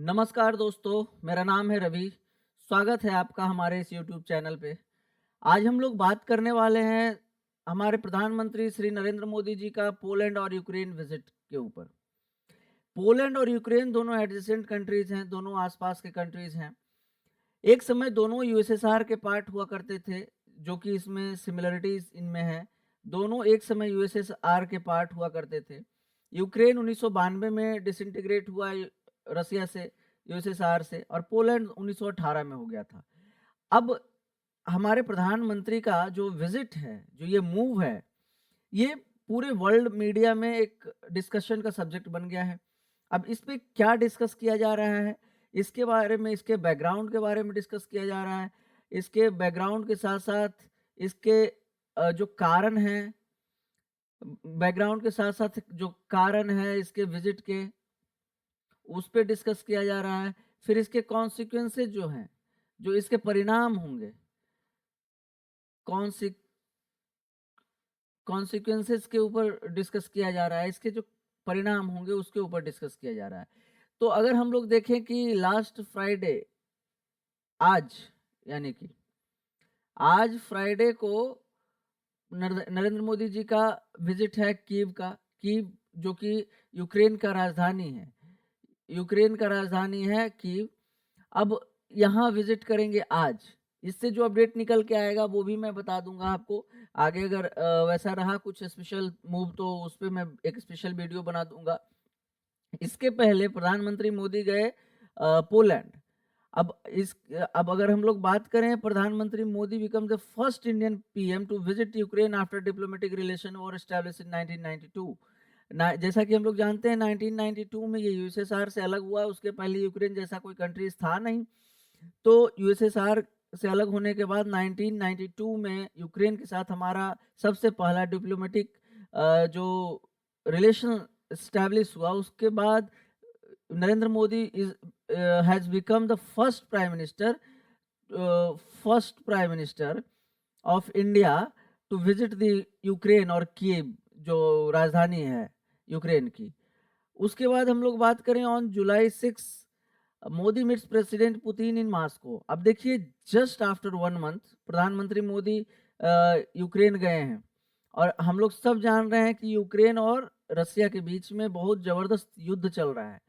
नमस्कार दोस्तों, मेरा नाम है रवि। स्वागत है आपका हमारे इस यूट्यूब चैनल पे। आज हम लोग बात करने वाले हैं हमारे प्रधानमंत्री श्री नरेंद्र मोदी जी का पोलैंड और यूक्रेन विजिट के ऊपर। पोलैंड और यूक्रेन दोनों एडजेसेंट कंट्रीज हैं, दोनों आसपास के कंट्रीज हैं। एक समय दोनों यूएसएसआर के पार्ट हुआ करते थे, जो कि इसमें सिमिलरिटीज इनमें है। दोनों एक समय यूएसएसआर के पार्ट हुआ करते थे। यूक्रेन 1992 में डिसइंटीग्रेट हुआ रसिया से, यूएसएसआर से, और पोलैंड 1918 में हो गया था। अब हमारे प्रधानमंत्री का जो विजिट है, जो ये मूव है, ये पूरे वर्ल्ड मीडिया में एक डिस्कशन का सब्जेक्ट बन गया है। अब इस पे क्या डिस्कस किया जा रहा है, इसके बारे में, इसके बैकग्राउंड के बारे में डिस्कस किया जा रहा है। इसके बैकग्राउंड के साथ-साथ इसके जो कारण हैं, बैकग्राउंड के साथ-साथ जो कारण है इसके विजिट के, उस पे डिस्कस किया जा रहा है। फिर इसके कॉन्सिक्वेंसेस जो हैं, जो इसके परिणाम होंगे, कॉन्सि कॉन्सिक्वेंसेस के ऊपर डिस्कस किया जा रहा है। इसके जो परिणाम होंगे उसके ऊपर डिस्कस किया जा रहा है। तो अगर हम लोग देखें कि लास्ट फ्राइडे, आज, यानी कि आज फ्राइडे को नरेंद्र मोदी जी का विजिट है कीव का। कीव जो कि यूक्रेन का राजधानी है, यूक्रेन का राजधानी है कीव। अब यहाँ विजिट करेंगे आज। इससे जो अपडेट निकल के आएगा वो भी मैं बता दूंगा आपको आगे। अगर वैसा रहा कुछ स्पेशल मूव तो उस पर मैं एक स्पेशल वीडियो बना दूंगा। इसके पहले प्रधानमंत्री मोदी गए पोलैंड। अब अगर हम लोग बात करें, प्रधानमंत्री Modi become the first Indian PM to visit Ukraine after diplomatic relation were established in 1992। जैसा कि हम लोग जानते हैं 1992 में ये यूएसएसआर से अलग हुआ। उसके पहले यूक्रेन जैसा कोई कंट्रीज था नहीं। तो यूएसएसआर से अलग होने के बाद 1992 में यूक्रेन के साथ हमारा सबसे पहला डिप्लोमेटिक जो रिलेशन एस्टैब्लिश हुआ। उसके बाद Narendra Modi is has become the first prime minister of India to visit the Ukraine और कीव, जो राजधानी है यूक्रेन की। उसके बाद हम लोग बात करें on July 6 Modi meets president Putin in Moscow. अब देखिए, जस्ट आफ्टर 1 मंथ प्रधानमंत्री मोदी यूक्रेन गए हैं। और हम लोग सब जान रहे हैं कि यूक्रेन और रसिया के बीच में बहुत जबरदस्त युद्ध चल रहा है।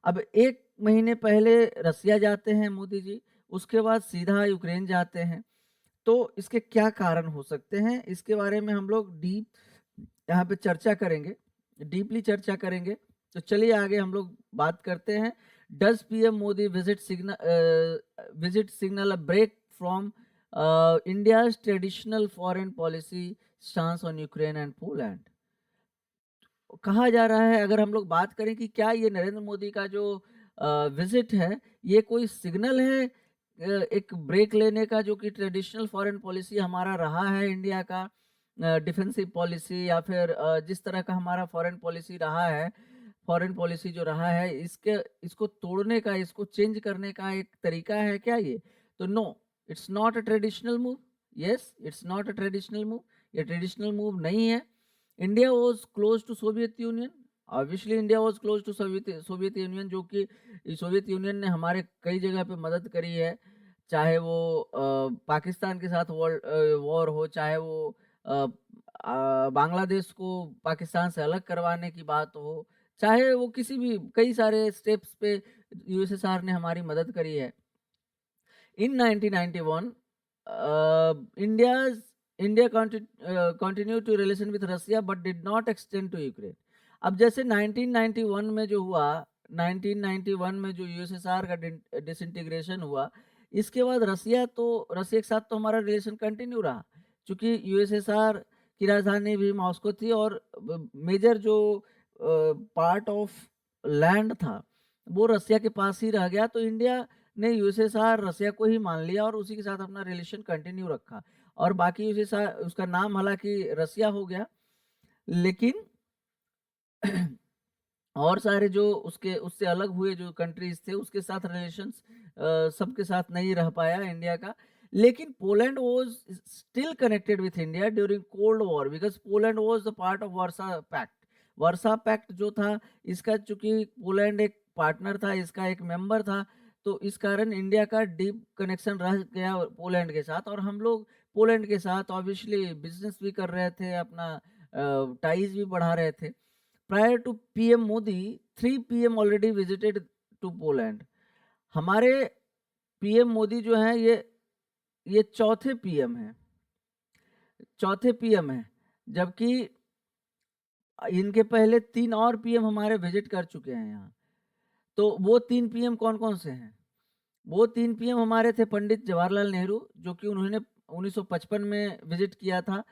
अब 1 महीने पहले रसिया जाते हैं मोदी जी, उसके बाद सीधा यूक्रेन जाते हैं। तो इसके क्या कारण हो सकते हैं, इसके बारे में हम लोग यहाँ पे चर्चा करेंगे, डीपली चर्चा करेंगे। तो चलिए आगे हम लोग बात करते हैं। Does PM Modi visit signal a break from India's traditional foreign policy stance on Ukraine and Poland. कहा जा रहा है, अगर हम लोग बात करें कि क्या ये नरेंद्र मोदी का जो विजिट है, ये कोई सिग्नल है एक ब्रेक लेने का, जो कि ट्रेडिशनल फॉरेन पॉलिसी हमारा रहा है इंडिया का, डिफेंसिव पॉलिसी, या फिर जिस तरह का हमारा फॉरेन पॉलिसी रहा है, फॉरेन पॉलिसी जो रहा है, इसको तोड़ने का, इसको चेंज करने का एक तरीका है क्या ये? तो no, it's not a traditional move. Yes, it's not a traditional move. ये ट्रेडिशनल मूव नहीं है। India was close to Soviet Union. Obviously India was close to Soviet Union, जो कि सोवियत यूनियन ने हमारे कई जगह पे मदद करी है। चाहे वो पाकिस्तान के साथ वॉर हो, चाहे वो बांग्लादेश को पाकिस्तान से अलग करवाने की बात हो, चाहे वो किसी भी कई सारे स्टेप्स पे यूएसएसआर ने हमारी मदद करी है। In 1991, India continued to relation with Russia but did not extend to Ukraine. अब जैसे 1991 में जो हुआ, 1991 में जो यूएसएसआर का डिसइंटीग्रेशन हुआ, इसके बाद रसिया के साथ तो हमारा रिलेशन कंटिन्यू रहा, क्योंकि यूएसएसआर की राजधानी भी मॉस्को थी और मेजर जो पार्ट ऑफ लैंड था वो रसिया के पास ही रह गया। तो इंडिया ने यूएसएसआर रसिया को ही मान लिया और उसी के साथ अपना रिलेशन कंटिन्यू रखा। और बाकी यूएसएसआर, उसका नाम हालांकि रसिया हो गया, लेकिन और सारे जो उसके उससे अलग हुए जो कंट्रीज थे उसके साथ रिलेशंस सबके साथ नहीं रह पाया इंडिया का। लेकिन Poland was still connected with India during cold war, because Poland was the part of Warsaw Pact. Warsaw Pact जो था, इसका चूंकि पोलैंड एक पार्टनर था, इसका एक मेंबर था, तो इस कारण इंडिया का डीप कनेक्शन रह गया पोलैंड के साथ, और हम लोग पोलैंड के साथ ऑब्वियसली बिजनेस भी कर रहे थे, अपना टाइज भी बढ़ा रहे थे। Prior to PM Modi 3 PM already visited to Poland. हमारे पीएम मोदी जो हैं ये चौथे पीएम हैं, जबकि इनके पहले 3 और पीएम हमारे विजिट कर चुके हैं यहाँ। तो वो 3 पीएम कौन-कौन से हैं? वो 3 पीएम हमारे थे पंडित जवाहरलाल नेहरू, जो कि उन्होंने 1955 में विजिट किया था।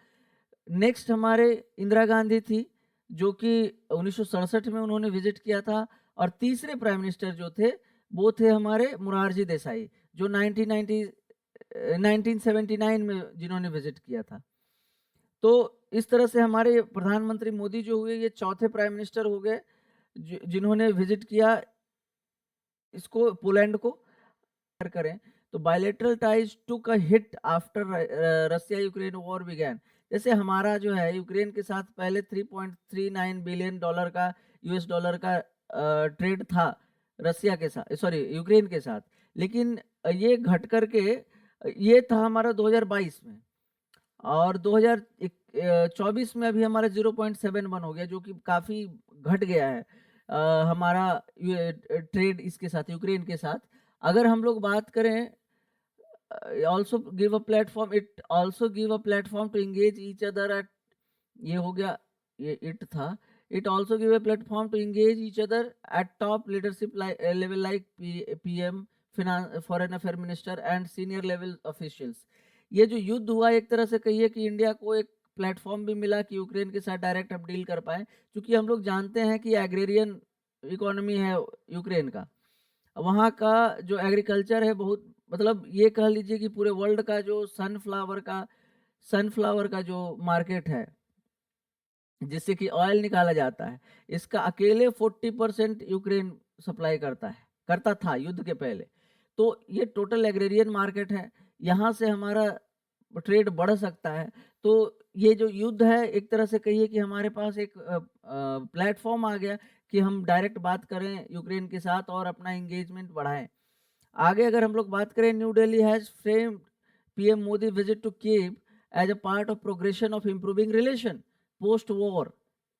नेक्स्ट हमारे इंदिरा गांधी थी, जो कि 1967 में उन्होंने विजिट किया था। और तीसरे प्राइम मिनिस्टर जो थे, वो थे हमारे मोरारजी देसाई, जो 1979 में जिन्होंने विजिट किया था। तो इस तरह से हमारे प्रधानमंत्री मोदी जो हुए, ये चौथे प्राइम मिनिस्टर हो गए जिन्होंने विजिट किया इसको, पोलैंड को। करें तो bilateral ties took a hit after Russia Ukraine war began. जैसे हमारा जो है यूक्रेन के साथ पहले 3.39 बिलियन डॉलर का यूएस डॉलर का ट्रेड था रसिया के साथ, सॉरी यूक्रेन के साथ, लेकिन ये घट करके ये था हमारा 2022 में, और 2024 में अभी हमारा 0.71 हो गया, जो कि काफ़ी घट गया है हमारा ट्रेड इसके साथ, यूक्रेन के साथ। अगर हम लोग बात करें, also give a platform, it also give a platform to engage each other at, ये हो गया, ये it था, it also give a platform to engage each other at top leadership level like PM, foreign affair minister and senior level officials। ये जो युद्ध हुआ, एक तरह से कहिए कि इंडिया को एक प्लेटफॉर्म भी मिला कि यूक्रेन के साथ डायरेक्ट हम डील कर पाए, क्योंकि हम लोग जानते हैं कि एग्रेरियन इकोनॉमी है यूक्रेन का। वहाँ का जो एग्रीकल्चर है, बहुत, मतलब ये कह लीजिए कि पूरे वर्ल्ड का जो सनफ्लावर का जो मार्केट है, जिससे कि ऑयल निकाला जाता है, इसका अकेले 40% यूक्रेन सप्लाई करता था युद्ध के पहले। तो ये टोटल एग्रेरियन मार्केट है, यहाँ से हमारा ट्रेड बढ़ सकता है। तो ये जो युद्ध है, एक तरह से कहिए कि हमारे पास एक प्लेटफॉर्म आ गया कि हम डायरेक्ट बात करें यूक्रेन के साथ और अपना एंगेजमेंट बढ़ाएं। आगे अगर हम लोग बात करें, New Delhi has framed PM Modi visit to Kyiv as a part of progression of improving relation post war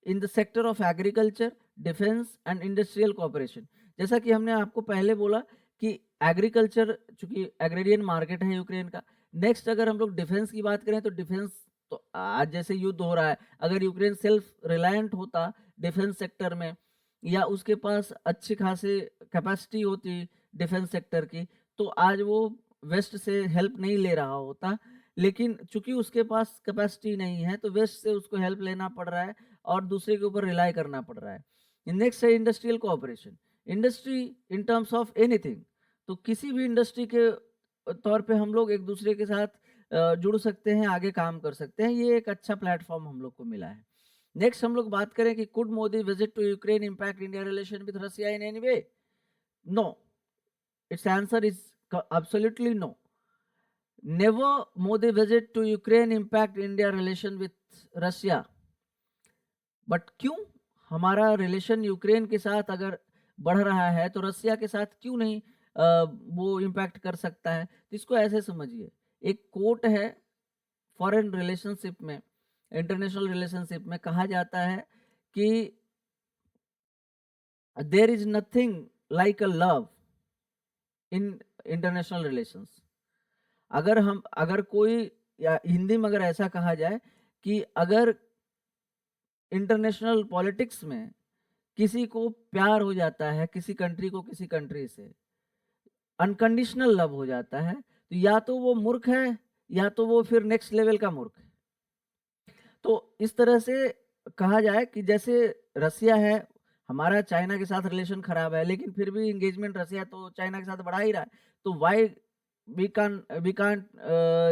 in the sector of agriculture, defence and industrial cooperation. जैसा कि हमने आपको पहले बोला कि एग्रीकल्चर, चूंकि एग्रेरियन मार्केट है यूक्रेन का। नेक्स्ट अगर हम लोग डिफेंस की बात करें, तो डिफेंस, तो आज जैसे युद्ध हो रहा है, अगर यूक्रेन सेल्फ रिलायंट होता डिफेंस सेक्टर में, या उसके पास अच्छी खासी कैपेसिटी होती डिफेंस सेक्टर की, तो आज वो वेस्ट से हेल्प नहीं ले रहा होता। लेकिन चूंकि उसके पास कैपेसिटी नहीं है, तो वेस्ट से उसको हेल्प लेना पड़ रहा है और दूसरे के ऊपर रिलाई करना पड़ रहा है। नेक्स्ट है industrial cooperation. Industry in terms of anything, तो किसी भी इंडस्ट्री के तौर पे हम लोग एक दूसरे के साथ जुड़ सकते हैं, आगे काम कर सकते हैं। ये एक अच्छा प्लेटफॉर्म हम लोग को मिला है। नेक्स्ट हम लोग बात करें कि could Modi visit to Ukraine impact India relation with Russia in any way? No, its answer is absolutely no. Never Modi visit to Ukraine impact India relation with Russia. But क्यों हमारा रिलेशन यूक्रेन के साथ अगर बढ़ रहा है, तो रसिया के साथ क्यों नहीं वो इम्पैक्ट कर सकता है? तो इसको ऐसे समझिए, एक कोट है फॉरेन रिलेशनशिप में, इंटरनेशनल रिलेशनशिप में कहा जाता है कि there is nothing like a love in international relations. अगर कोई, या हिंदी में अगर ऐसा कहा जाए कि अगर इंटरनेशनल पॉलिटिक्स में किसी को प्यार हो जाता है, किसी कंट्री को किसी कंट्री से अनकंडीशनल लव हो जाता है, तो या तो वो मूर्ख है, या तो वो फिर नेक्स्ट लेवल का मूर्ख है। तो इस तरह से कहा जाए कि जैसे रसिया है, हमारा चाइना के साथ रिलेशन खराब है, लेकिन फिर भी एंगेजमेंट रसिया तो चाइना के साथ बढ़ा ही रहा है, तो why we can't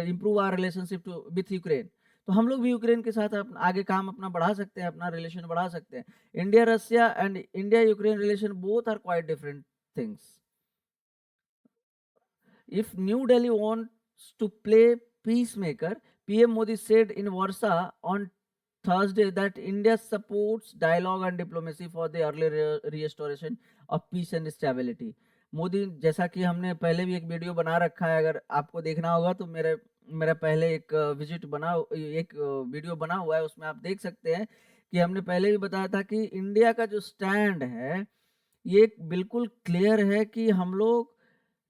improve our relationship too with Ukraine? तो हम लोग भी यूक्रेन के साथ आगे काम अपना बढ़ा सकते हैं, अपना रिलेशन बढ़ा सकते हैं। India Russia and India Ukraine relation both are quite different things. If New Delhi wants to play peacemaker, PM Modi said in Warsaw on Thursday that India supports dialogue and diplomacy for the early restoration of peace and stability. Modi, जैसा कि हमने पहले भी एक video बना रखा है, अगर आपको देखना होगा तो मेरे मेरा पहले एक वीडियो बना हुआ है, उसमें आप देख सकते हैं कि हमने पहले भी बताया था कि इंडिया का जो स्टैंड है ये बिल्कुल क्लियर है कि हम लोग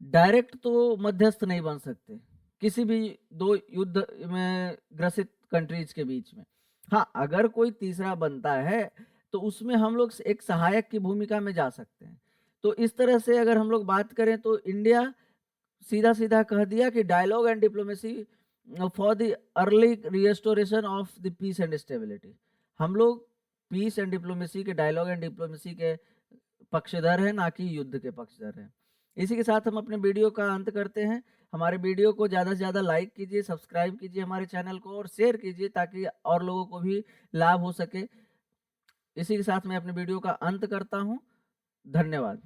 डायरेक्ट तो मध्यस्थ नहीं बन सकते किसी भी दो युद्ध में ग्रसित कंट्रीज के बीच में। हाँ, अगर कोई तीसरा बनता है तो उसमें हम लोग एक सहायक की भूमिका में जा सकते हैं। तो इस तरह से अगर हम लोग बात करें तो इंडिया सीधा सीधा कह दिया कि dialogue and diplomacy for the early restoration of the peace and stability. हम लोग पीस एंड डिप्लोमेसी के, डायलॉग एंड डिप्लोमेसी के पक्षधर हैं, ना कि युद्ध के पक्षधर हैं। इसी के साथ हम अपने वीडियो का अंत करते हैं। हमारे वीडियो को ज़्यादा से ज़्यादा लाइक कीजिए, सब्सक्राइब कीजिए हमारे चैनल को और शेयर कीजिए ताकि और लोगों को भी लाभ हो सके। इसी के साथ मैं अपने वीडियो का अंत करता हूँ। धन्यवाद।